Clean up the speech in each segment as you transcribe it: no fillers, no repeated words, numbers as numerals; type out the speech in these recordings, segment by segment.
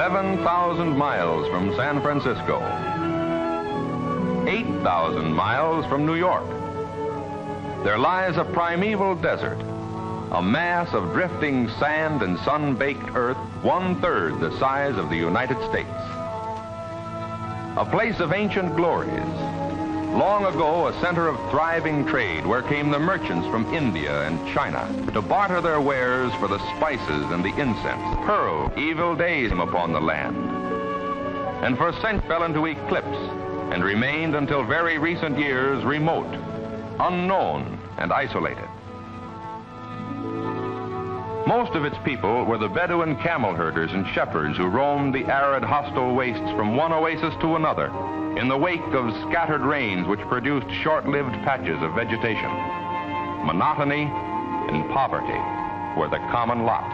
11,000 miles from San Francisco, 8,000 miles from New York, there lies a primeval desert, a mass of drifting sand and sun-baked earth 1/3 the size of the United States. A place of ancient glories, long ago a center of thriving trade where came the merchants from India and China to barter their wares for the spices and the incense. Pearl, evil days came upon the land, and for centuries fell into eclipse and remained until very recent years remote, unknown, and isolated. Most of its people were the Bedouin camel herders and shepherds who roamed the arid, hostile wastes from one oasis to another in the wake of scattered rains which produced short-lived patches of vegetation. Monotony and poverty were the common lot.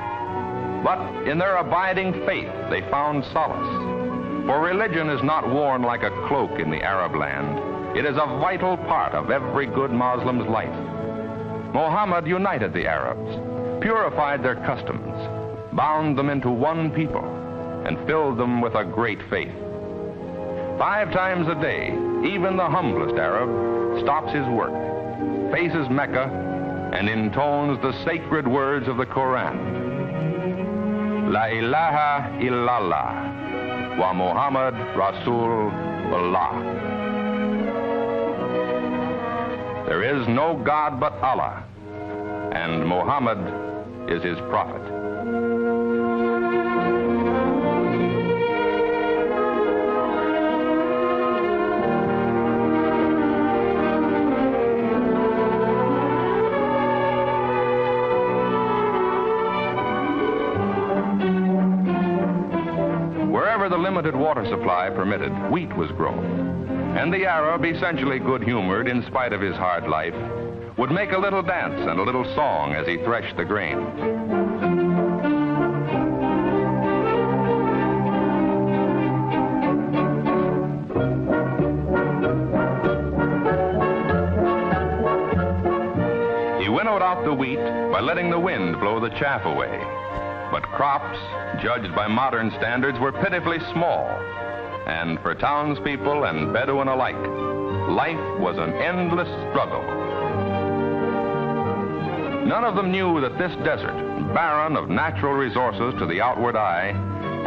But in their abiding faith, they found solace. For religion is not worn like a cloak in the Arab land. It is a vital part of every good Muslim's life. Muhammad united the Arabs, purified their customs, bound them into one people, and filled them with a great faith. 5 times a day, even the humblest Arab stops his work, faces Mecca, and intones the sacred words of the Quran. La ilaha illallah wa Muhammad Rasulullah. There is no God but Allah, and Muhammad is his prophet. Wherever the limited water supply permitted, wheat was grown, and the Arab, essentially good-humored in spite of his hard life, would make a little dance and a little song as he threshed the grain. He winnowed out the wheat by letting the wind blow the chaff away. But crops, judged by modern standards, were pitifully small. And for townspeople and Bedouin alike, life was an endless struggle. None of them knew that this desert, barren of natural resources to the outward eye,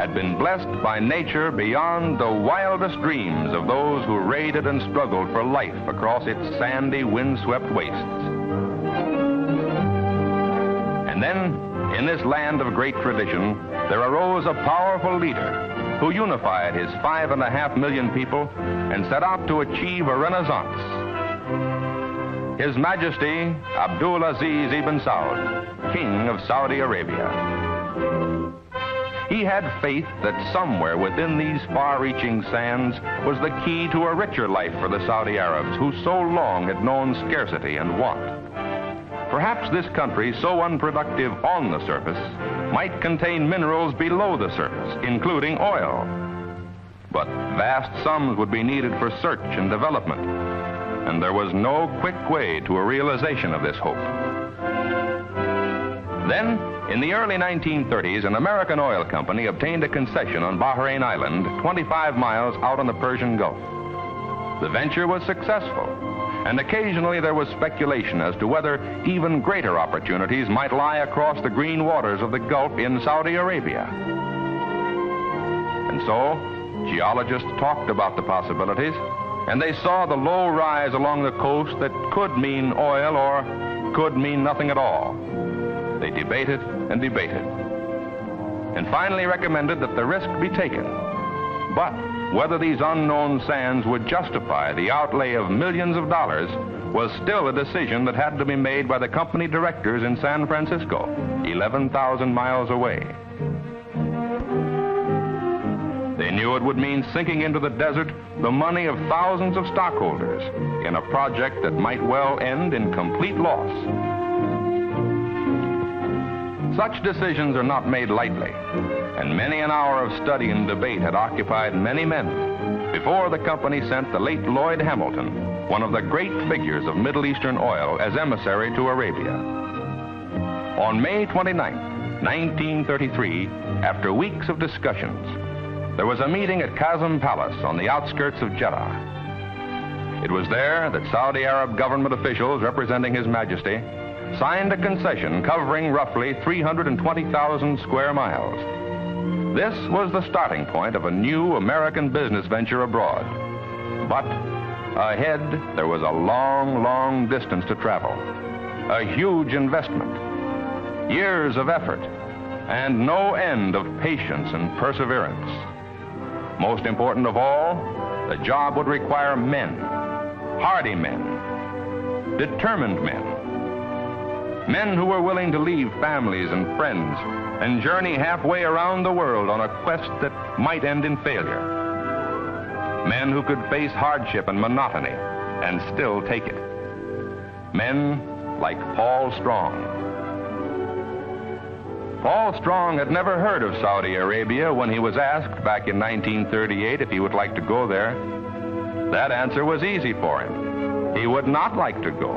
had been blessed by nature beyond the wildest dreams of those who raided and struggled for life across its sandy, wind-swept wastes. And then, in this land of great tradition, there arose a powerful leader who unified his 5.5 million people and set out to achieve a renaissance. His Majesty Abdul Aziz ibn Saud, King of Saudi Arabia. He had faith that somewhere within these far-reaching sands was the key to a richer life for the Saudi Arabs who so long had known scarcity and want. Perhaps this country, so unproductive on the surface, might contain minerals below the surface, including oil. But vast sums would be needed for search and development, and there was no quick way to a realization of this hope. Then, in the early 1930s, an American oil company obtained a concession on Bahrain Island, 25 miles out on the Persian Gulf. The venture was successful, and occasionally there was speculation as to whether even greater opportunities might lie across the green waters of the Gulf in Saudi Arabia. And so, geologists talked about the possibilities, and they saw the low rise along the coast that could mean oil or could mean nothing at all. They debated and debated, and finally recommended that the risk be taken. But whether these unknown sands would justify the outlay of millions of dollars was still a decision that had to be made by the company directors in San Francisco, 11,000 miles away. They knew it would mean sinking into the desert the money of thousands of stockholders in a project that might well end in complete loss. Such decisions are not made lightly, and many an hour of study and debate had occupied many men before the company sent the late Lloyd Hamilton, one of the great figures of Middle Eastern oil, as emissary to Arabia. On May 29, 1933, after weeks of discussions, there was a meeting at Qasem Palace on the outskirts of Jeddah. It was there that Saudi Arab government officials representing His Majesty signed a concession covering roughly 320,000 square miles. This was the starting point of a new American business venture abroad. But ahead, there was a long, long distance to travel, a huge investment, years of effort, and no end of patience and perseverance. Most important of all, the job would require men, hardy men, determined men who were willing to leave families and friends and journey halfway around the world on a quest that might end in failure. Men who could face hardship and monotony and still take it. Men like Paul Strong. Paul Strong had never heard of Saudi Arabia when he was asked back in 1938 if he would like to go there. That answer was easy for him. He would not like to go.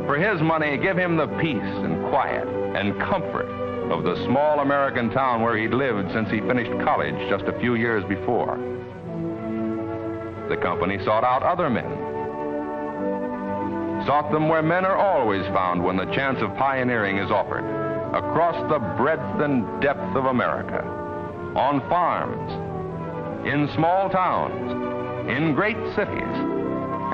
For his money, give him the peace and quiet and comfort of the small American town where he'd lived since he finished college just a few years before. The company sought out other men. Sought them where men are always found when the chance of pioneering is offered, across the breadth and depth of America, on farms, in small towns, in great cities,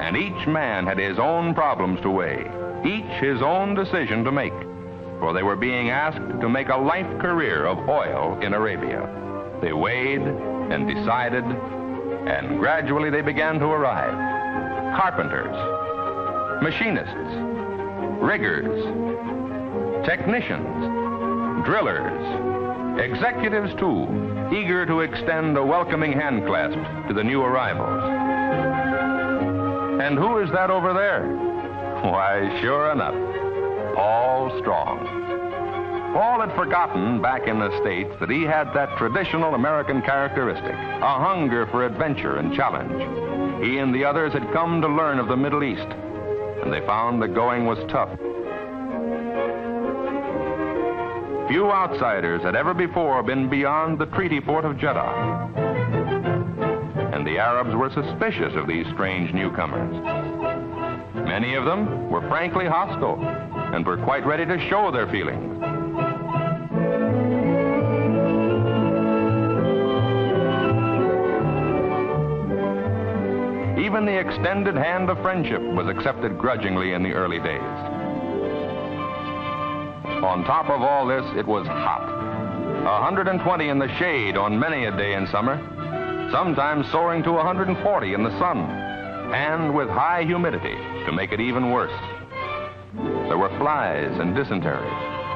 and each man had his own problems to weigh, each his own decision to make, for they were being asked to make a life career of oil in Arabia. They weighed and decided, and gradually they began to arrive. Carpenters, machinists, riggers, technicians, drillers, executives too, eager to extend a welcoming hand clasp to the new arrivals. And who is that over there? Why, sure enough, Paul Strong. Paul had forgotten back in the States that he had that traditional American characteristic, a hunger for adventure and challenge. He and the others had come to learn of the Middle East, and they found the going was tough. Few outsiders had ever before been beyond the treaty port of Jeddah, and the Arabs were suspicious of these strange newcomers. Many of them were frankly hostile and were quite ready to show their feelings. Even the extended hand of friendship was accepted grudgingly in the early days. On top of all this, it was hot. 120 in the shade on many a day in summer, sometimes soaring to 140 in the sun, and with high humidity to make it even worse. There were flies and dysentery,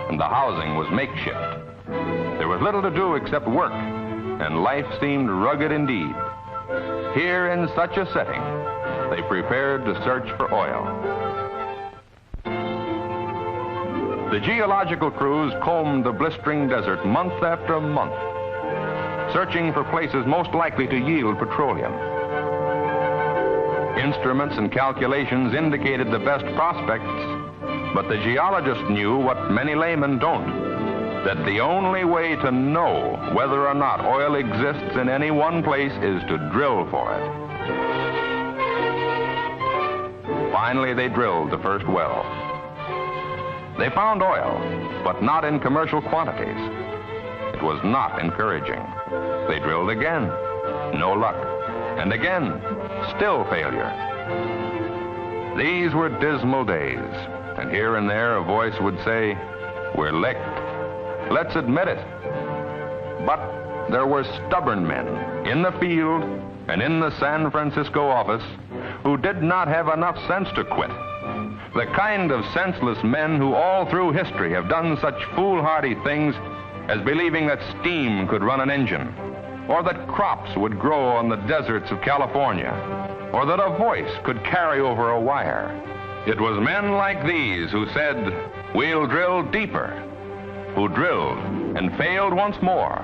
and the housing was makeshift. There was little to do except work, and life seemed rugged indeed. Here in such a setting, they prepared to search for oil. The geological crews combed the blistering desert month after month, searching for places most likely to yield petroleum. Instruments and calculations indicated the best prospects, but the geologists knew what many laymen don't, that the only way to know whether or not oil exists in any one place is to drill for it. Finally, they drilled the first well. They found oil, but not in commercial quantities. It was not encouraging. They drilled again, no luck. And again, still failure. These were dismal days, and here and there a voice would say, "We're licked. Let's admit it." But there were stubborn men in the field and in the San Francisco office who did not have enough sense to quit. The kind of senseless men who all through history have done such foolhardy things as believing that steam could run an engine, or that crops would grow on the deserts of California, or that a voice could carry over a wire. It was men like these who said, "We'll drill deeper," who drilled and failed once more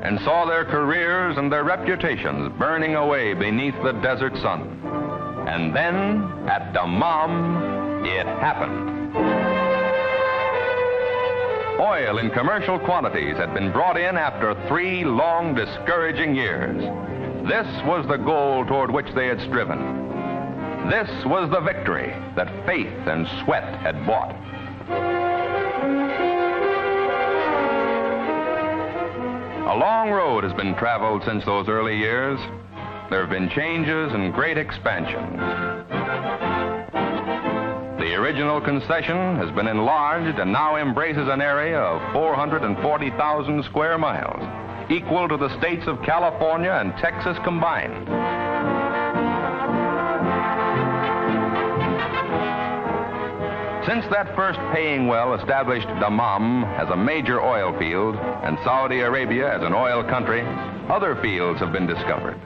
and saw their careers and their reputations burning away beneath the desert sun. And then, at Dammam, it happened. Oil in commercial quantities had been brought in after 3 long, discouraging years. This was the goal toward which they had striven. This was the victory that faith and sweat had bought. A long road has been traveled since those early years. There have been changes and great expansions. The original concession has been enlarged and now embraces an area of 440,000 square miles, equal to the states of California and Texas combined. Since that first paying well established Dammam as a major oil field and Saudi Arabia as an oil country, other fields have been discovered.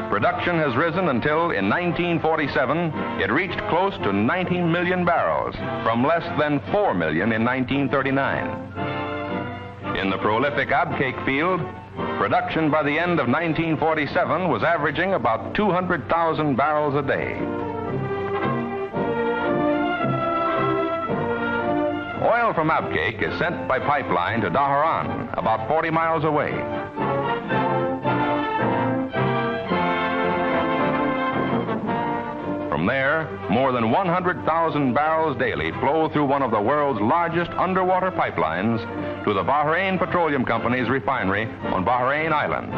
Production has risen until in 1947 it reached close to 90 million barrels from less than 4 million in 1939. In the prolific Abcake field, production by the end of 1947 was averaging about 200,000 barrels a day. Oil from Abcake is sent by pipeline to Dhahran, about 40 miles away. From there, more than 100,000 barrels daily flow through one of the world's largest underwater pipelines to the Bahrain Petroleum Company's refinery on Bahrain Island.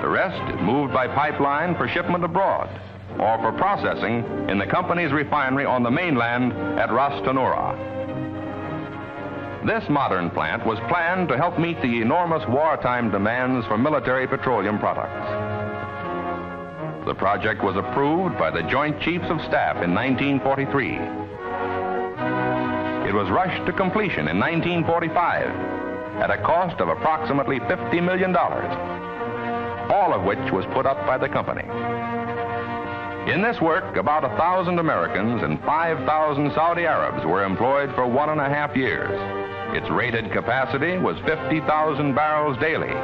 The rest is moved by pipeline for shipment abroad or for processing in the company's refinery on the mainland at Ras Tanura. This modern plant was planned to help meet the enormous wartime demands for military petroleum products. The project was approved by the Joint Chiefs of Staff in 1943. It was rushed to completion in 1945 at a cost of approximately $50 million, all of which was put up by the company. In this work, about 1,000 Americans and 5,000 Saudi Arabs were employed for 1.5 years. Its rated capacity was 50,000 barrels daily,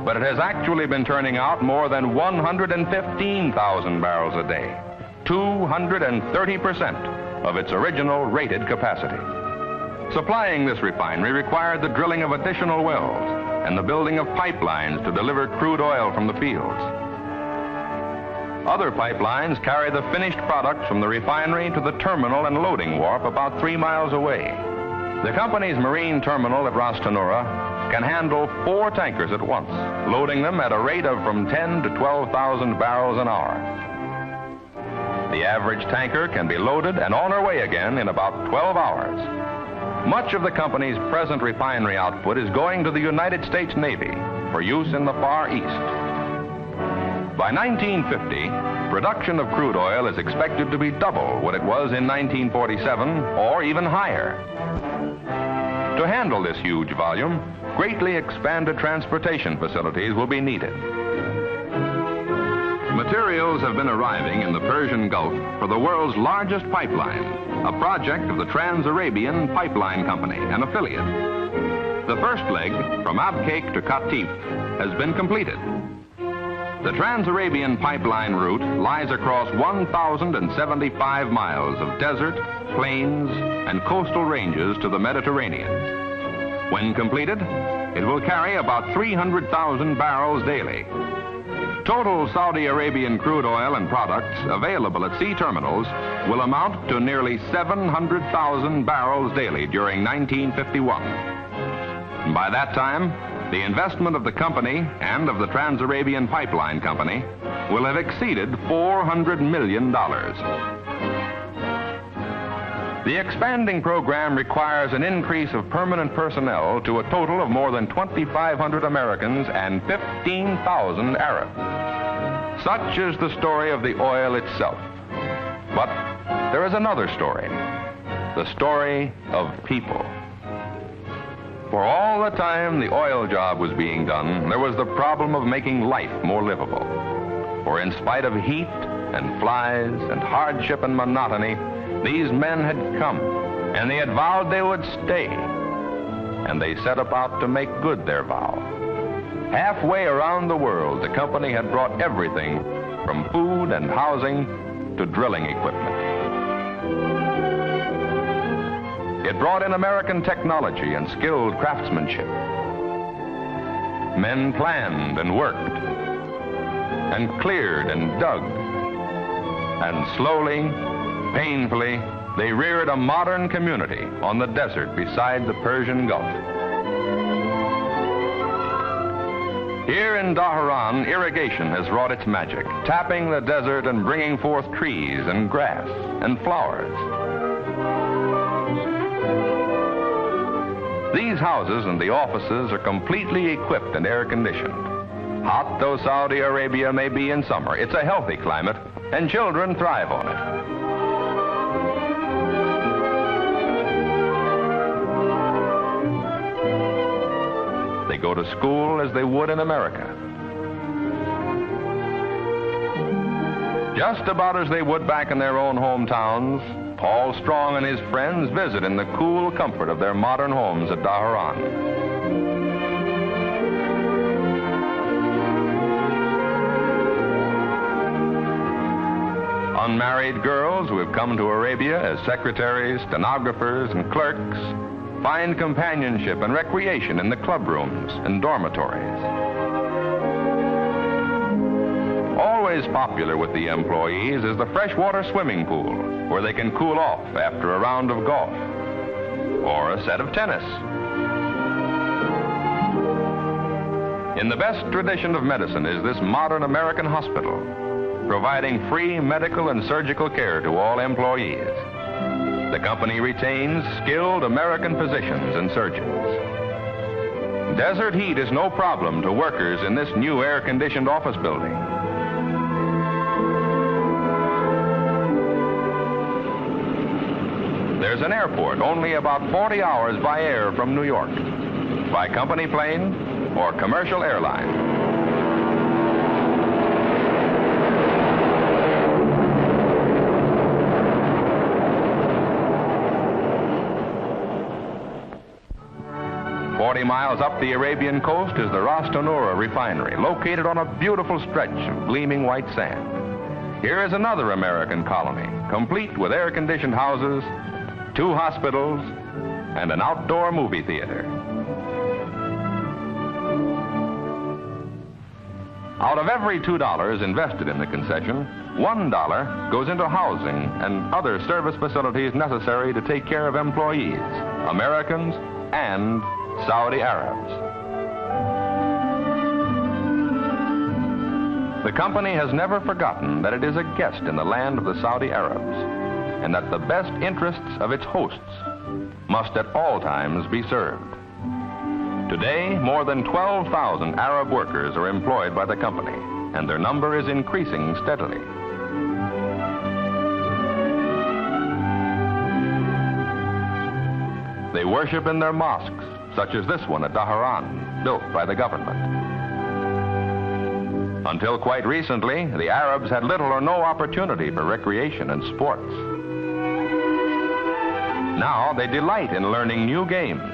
but it has actually been turning out more than 115,000 barrels a day, 230% of its original rated capacity. Supplying this refinery required the drilling of additional wells and the building of pipelines to deliver crude oil from the fields. Other pipelines carry the finished products from the refinery to the terminal and loading wharf about 3 miles away. The company's marine terminal at Ras Tanura can handle 4 tankers at once, loading them at a rate of from 10 to 12,000 barrels an hour. The average tanker can be loaded and on her way again in about 12 hours. Much of the company's present refinery output is going to the United States Navy for use in the Far East. By 1950, production of crude oil is expected to be double what it was in 1947, or even higher. To handle this huge volume, greatly expanded transportation facilities will be needed. Materials have been arriving in the Persian Gulf for the world's largest pipeline, a project of the Trans-Arabian Pipeline Company, an affiliate. The first leg, from Abcake to Qatif, has been completed. The Trans-Arabian pipeline route lies across 1,075 miles of desert, plains, and coastal ranges to the Mediterranean. When completed, it will carry about 300,000 barrels daily. Total Saudi Arabian crude oil and products available at sea terminals will amount to nearly 700,000 barrels daily during 1951. By that time, the investment of the company and of the Trans-Arabian Pipeline Company will have exceeded $400 million. The expanding program requires an increase of permanent personnel to a total of more than 2,500 Americans and 15,000 Arabs. Such is the story of the oil itself. But there is another story, the story of people. For all the time the oil job was being done, there was the problem of making life more livable. For in spite of heat and flies and hardship and monotony, these men had come, and they had vowed they would stay. And they set about to make good their vow. Halfway around the world, the company had brought everything from food and housing to drilling equipment. It brought in American technology and skilled craftsmanship. Men planned and worked, and cleared and dug, and slowly, painfully, they reared a modern community on the desert beside the Persian Gulf. Here in Dhahran, irrigation has wrought its magic, tapping the desert and bringing forth trees and grass and flowers. These houses and the offices are completely equipped and air-conditioned. Hot though Saudi Arabia may be in summer, it's a healthy climate, and children thrive on it. They go to school as they would in America. Just about as they would back in their own hometowns, Paul Strong and his friends visit in the cool comfort of their modern homes at Dhahran. Unmarried girls who have come to Arabia as secretaries, stenographers, and clerks find companionship and recreation in the club rooms and dormitories. Always popular with the employees is the freshwater swimming pool, where they can cool off after a round of golf or a set of tennis. In the best tradition of medicine is this modern American hospital, providing free medical and surgical care to all employees. The company retains skilled American physicians and surgeons. Desert heat is no problem to workers in this new air-conditioned office building. There's an airport only about 40 hours by air from New York, by company plane or commercial airline. Miles up the Arabian coast is the Ras Tanura refinery, located on a beautiful stretch of gleaming white sand. Here is another American colony, complete with air-conditioned houses, 2 hospitals, and an outdoor movie theater. Out of every $2 invested in the concession, $1 goes into housing and other service facilities necessary to take care of employees, Americans and Saudi Arabs. The company has never forgotten that it is a guest in the land of the Saudi Arabs, and that the best interests of its hosts must at all times be served. Today, more than 12,000 Arab workers are employed by the company, and their number is increasing steadily. They worship in their mosques, such as this one at Dhahran, built by the government. Until quite recently, the Arabs had little or no opportunity for recreation and sports. Now they delight in learning new games.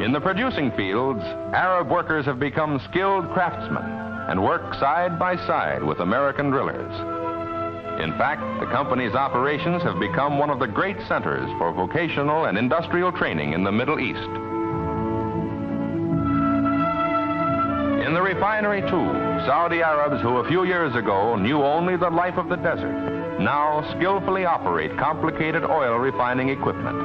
In the producing fields, Arab workers have become skilled craftsmen and work side by side with American drillers. In fact, the company's operations have become one of the great centers for vocational and industrial training in the Middle East. In the refinery, too, Saudi Arabs who a few years ago knew only the life of the desert now skillfully operate complicated oil refining equipment.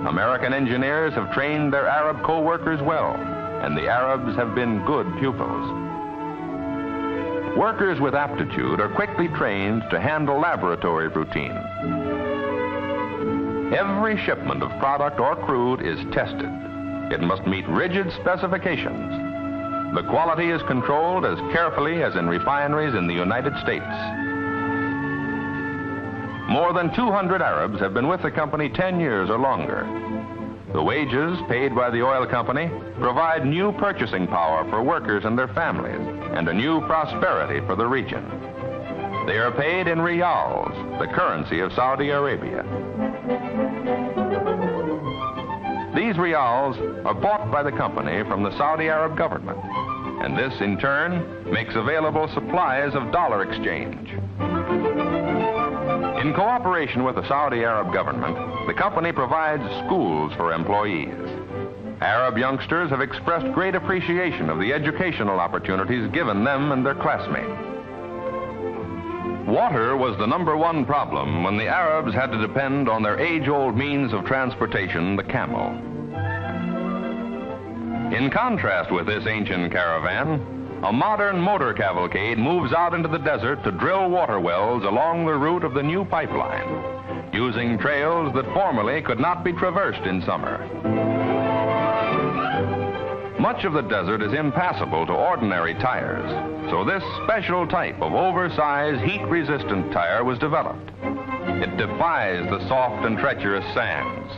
American engineers have trained their Arab co-workers well, and the Arabs have been good pupils. Workers with aptitude are quickly trained to handle laboratory routine. Every shipment of product or crude is tested. It must meet rigid specifications. The quality is controlled as carefully as in refineries in the United States. More than 200 Arabs have been with the company 10 years or longer. The wages paid by the oil company provide new purchasing power for workers and their families, and a new prosperity for the region. They are paid in riyals, the currency of Saudi Arabia. These riyals are bought by the company from the Saudi Arab government, and this in turn makes available supplies of dollar exchange. In In cooperation with the Saudi Arab government, the company provides schools for employees. Arab youngsters have expressed great appreciation of the educational opportunities given them and their classmates. Water was the #1 problem when the Arabs had to depend on their age-old means of transportation, the camel. In contrast with this ancient caravan, a modern motor cavalcade moves out into the desert to drill water wells along the route of the new pipeline, using trails that formerly could not be traversed in summer. Much of the desert is impassable to ordinary tires, so this special type of oversized, heat-resistant tire was developed. It defies the soft and treacherous sands.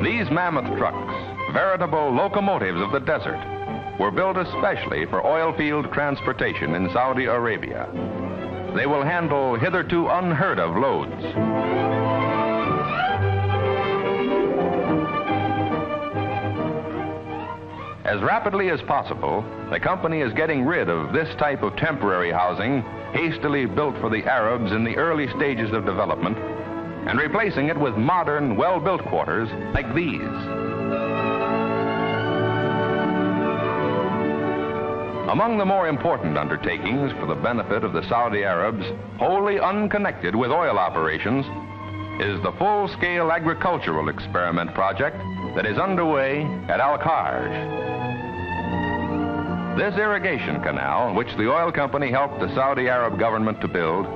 These mammoth trucks, veritable locomotives of the desert, were built especially for oil field transportation in Saudi Arabia. They will handle hitherto unheard of loads. As rapidly as possible, the company is getting rid of this type of temporary housing hastily built for the Arabs in the early stages of development and replacing it with modern, well-built quarters like these. Among the more important undertakings for the benefit of the Saudi Arabs, wholly unconnected with oil operations, is the full-scale agricultural experiment project that is underway at Al-Kharj. This irrigation canal, which the oil company helped the Saudi Arab government to build,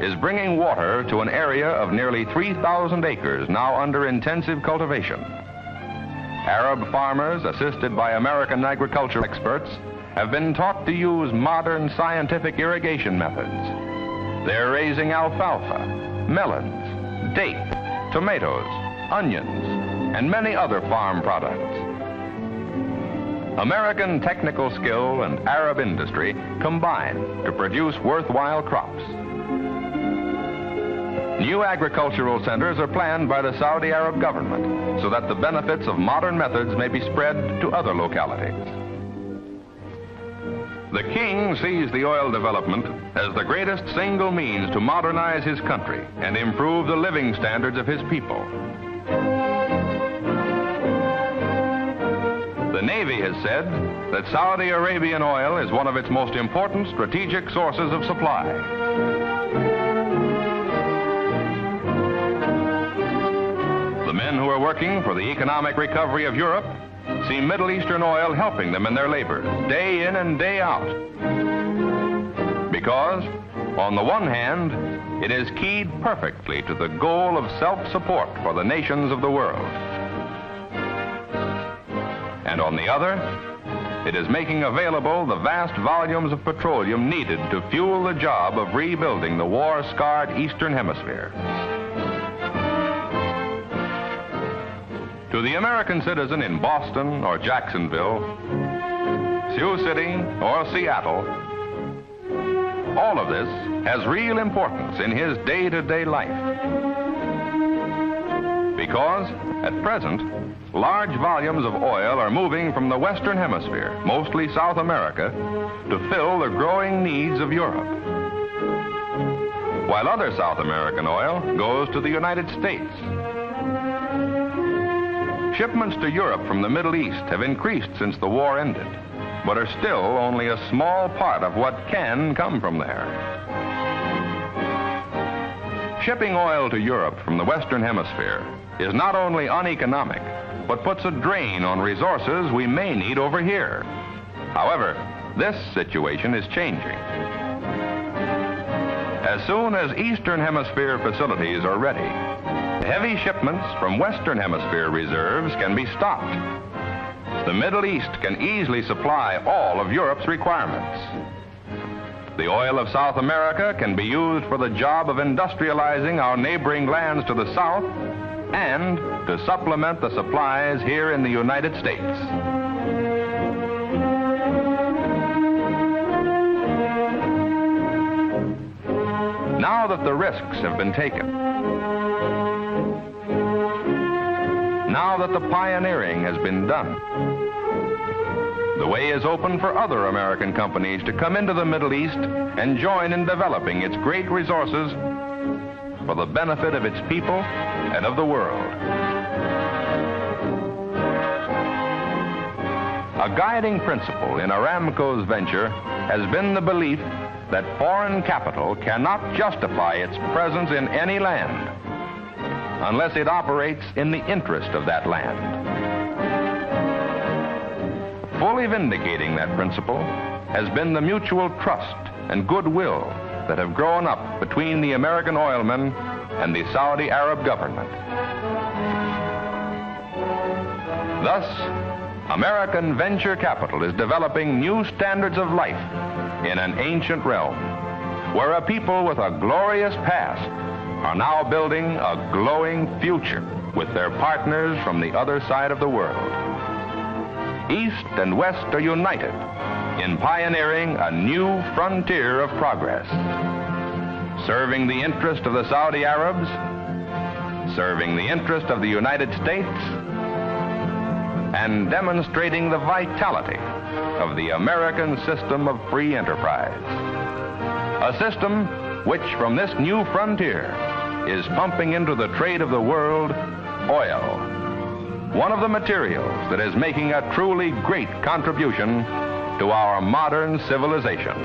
is bringing water to an area of nearly 3,000 acres now under intensive cultivation. Arab farmers, assisted by American agriculture experts, have been taught to use modern scientific irrigation methods. They're raising alfalfa, melons, dates, tomatoes, onions, and many other farm products. American technical skill and Arab industry combine to produce worthwhile crops. New agricultural centers are planned by the Saudi Arab government so that the benefits of modern methods may be spread to other localities. The king sees the oil development as the greatest single means to modernize his country and improve the living standards of his people. The Navy has said that Saudi Arabian oil is one of its most important strategic sources of supply. The men who are working for the economic recovery of Europe see Middle Eastern oil helping them in their labors, day in and day out. Because, on the one hand, it is keyed perfectly to the goal of self-support for the nations of the world. And on the other, it is making available the vast volumes of petroleum needed to fuel the job of rebuilding the war-scarred Eastern Hemisphere. To the American citizen in Boston or Jacksonville, Sioux City or Seattle, all of this has real importance in his day-to-day life. Because, at present, large volumes of oil are moving from the Western Hemisphere, mostly South America, to fill the growing needs of Europe. While other South American oil goes to the United States. Shipments to Europe from the Middle East have increased since the war ended, but are still only a small part of what can come from there. Shipping oil to Europe from the Western Hemisphere is not only uneconomic, but puts a drain on resources we may need over here. However, this situation is changing. As soon as Eastern Hemisphere facilities are ready, heavy shipments from Western Hemisphere reserves can be stopped. The Middle East can easily supply all of Europe's requirements. The oil of South America can be used for the job of industrializing our neighboring lands to the south and to supplement the supplies here in the United States. Now that the risks have been taken, now that the pioneering has been done, the way is open for other American companies to come into the Middle East and join in developing its great resources for the benefit of its people and of the world. A guiding principle in Aramco's venture has been the belief that foreign capital cannot justify its presence in any land unless it operates in the interest of that land. Fully vindicating that principle has been the mutual trust and goodwill that have grown up between the American oilmen and the Saudi Arab government. Thus, American venture capital is developing new standards of life in an ancient realm, where a people with a glorious past are now building a glowing future with their partners from the other side of the world. East and West are united in pioneering a new frontier of progress, serving the interest of the Saudi Arabs, serving the interest of the United States, and demonstrating the vitality of the American system of free enterprise. A system which, from this new frontier, is pumping into the trade of the world oil, one of the materials that is making a truly great contribution to our modern civilization.